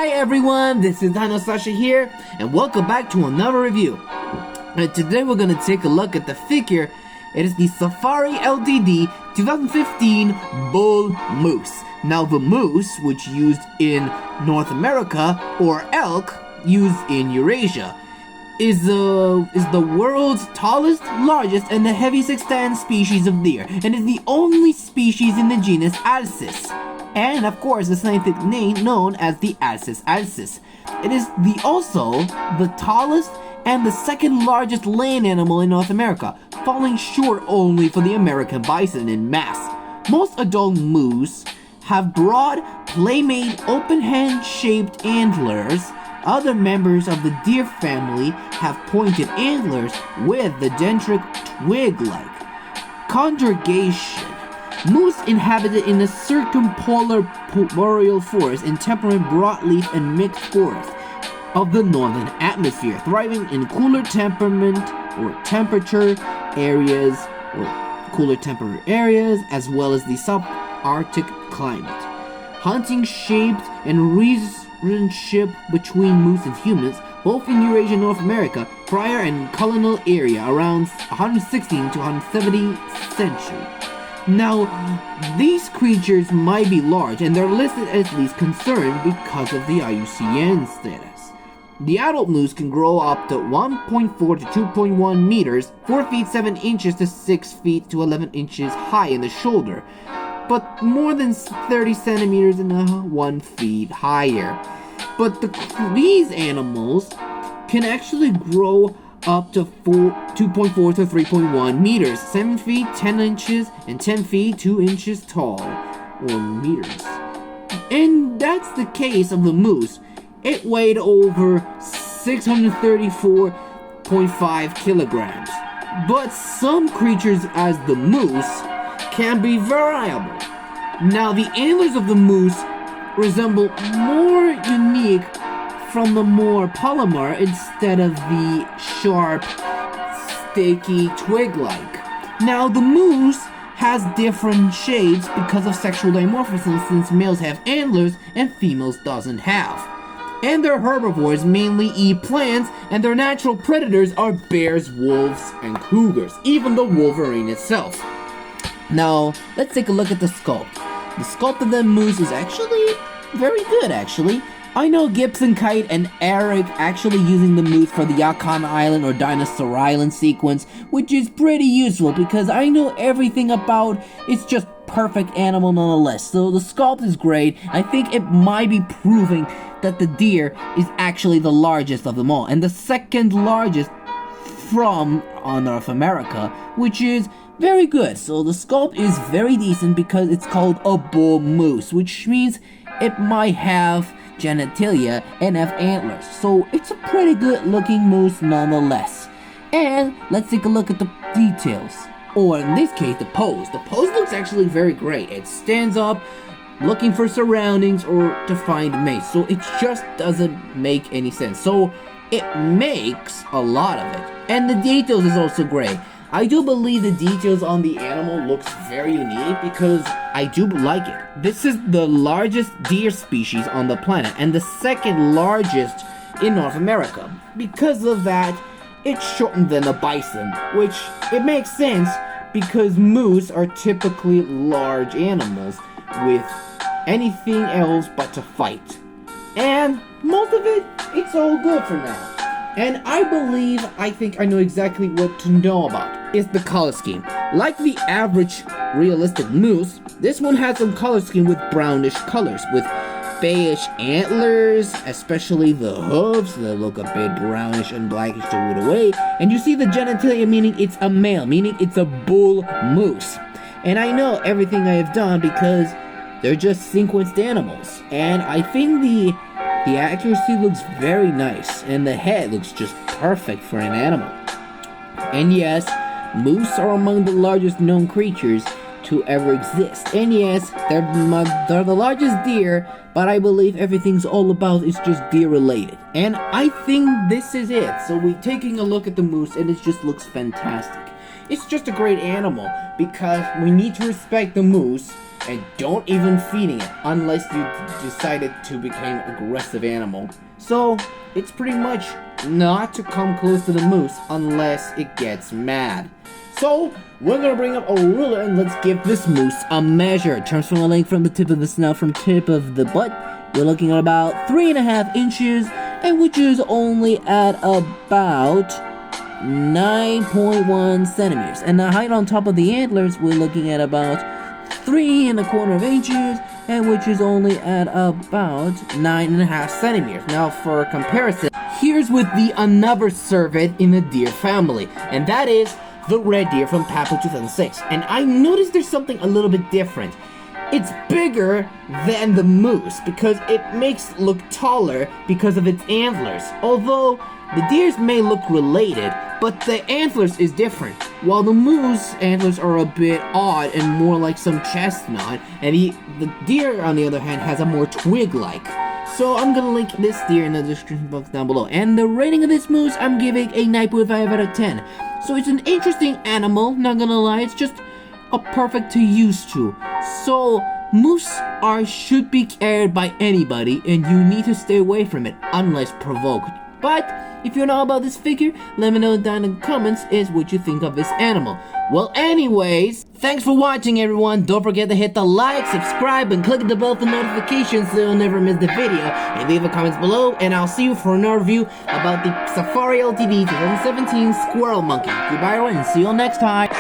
Hi everyone, this is DinoSasha here, and welcome back to another review. And today we're going to take a look at the figure. It is the Safari Ltd 2015 Bull Moose. Now the moose, which used in North America, or elk, used in Eurasia, is the world's tallest, largest, and the heaviest extant species of deer, and is the only species in the genus Alces. And of course, the scientific name known as the Alces alces. It is also the tallest and the second largest land animal in North America, falling short only for the American bison in mass. Most adult moose have broad, playmate, open hand-shaped antlers. Other members of the deer family have pointed antlers with the dendritic twig-like conjugation. Moose inhabited in the circumpolar boreal forest and temperate broadleaf and mixed forest of the northern atmosphere, thriving in cooler temperature areas, as well as the subarctic climate. Hunting shaped and relationship between moose and humans, both in Eurasia and North America, prior and colonial area around 116 to 170 century. Now, these creatures might be large, and they're listed as least concern because of the IUCN status. The adult moose can grow up to 1.4 to 2.1 meters, 4 feet 7 inches to 6 feet to 11 inches high in the shoulder, but more than 30 centimeters and 1 feet higher. But these animals can actually grow up to 2.4 to 3.1 meters, 7 feet 10 inches, and 10 feet 2 inches tall, or meters. And that's the case of the moose. It weighed over 634.5 kilograms. But some creatures, as the moose, can be variable. Now, the antlers of the moose resemble more unique from the more polymer instead of the sharp, sticky twig-like. Now, the moose has different shapes because of sexual dimorphism, since males have antlers and females doesn't have. And they're herbivores, mainly eat plants, and their natural predators are bears, wolves, and cougars, even the wolverine itself. Now, let's take a look at the sculpt. The sculpt of the moose is actually very good, actually. I know Gibson Kite and Eric actually using the moose for the Yukon Island or Dinosaur Island sequence, which is pretty useful because I know everything about it's just perfect animal nonetheless. So the sculpt is great. I think it might be proving that the deer is actually the largest of them all, and the second largest from North America, which is very good. So the sculpt is very decent because it's called a bull moose, which means it might have genitalia and have antlers. So it's a pretty good looking moose nonetheless. And let's take a look at the details. Or in this case, the pose. The pose looks actually very great. It stands up, looking for surroundings or to find mates. So it just doesn't make any sense. So it makes a lot of it. And the details is also great. I do believe the details on the animal looks very unique because I do like it. This is the largest deer species on the planet and the second largest in North America. Because of that, it's shorter than a bison, which it makes sense because moose are typically large animals with anything else but to fight. And most of it, it's all good for now. And I think I know exactly what to know about. Is the color scheme. Like the average realistic moose, this one has some color scheme with brownish colors, with beige antlers, especially the hooves that look a bit brownish and blackish to root away. And you see the genitalia, meaning it's a male, meaning it's a bull moose. And I know everything I have done because they're just sequenced animals. And I think the accuracy looks very nice, and the head looks just perfect for an animal. And yes, moose are among the largest known creatures to ever exist. And yes, they're the largest deer, but I believe everything's all about is just deer related. And I think this is it. So we're taking a look at the moose, and it just looks fantastic. it's just a great animal because we need to respect the moose and don't even feeding it unless you decided to become an aggressive animal. So it's pretty much not to come close to the moose unless it gets mad. So we're gonna bring up a ruler and let's give this moose a measure. Transfer a length from the tip of the snout from tip of the butt. We're looking at about 3.5 inches, and which is only at about 9.1 centimeters. And the height on top of the antlers, we're looking at about 3.25 inches, and which is only at about 9.5 centimeters. Now for comparison, here's with the another cervid in the deer family, and that is the red deer from Papo 2006. And I noticed there's something a little bit different. It's bigger than the moose because it makes it look taller because of its antlers. Although the deers may look related, but the antlers is different. While the moose antlers are a bit odd and more like some chestnut, and the deer on the other hand has a more twig-like. So I'm gonna link this deer in the description box down below. And the rating of this moose, I'm giving a 9.5 out of 10. So it's an interesting animal, not gonna lie, it's just a perfect to use to. So moose should be cared by anybody, and you need to stay away from it unless provoked. But if you know about this figure, let me know down in the comments is what you think of this animal. Well, anyways, thanks for watching, everyone. Don't forget to hit the like, subscribe, and click the bell for notifications so you'll never miss the video. And leave a comments below, and I'll see you for another review about the Safari Ltd 2017 Squirrel Monkey. Goodbye, everyone, and see you all next time.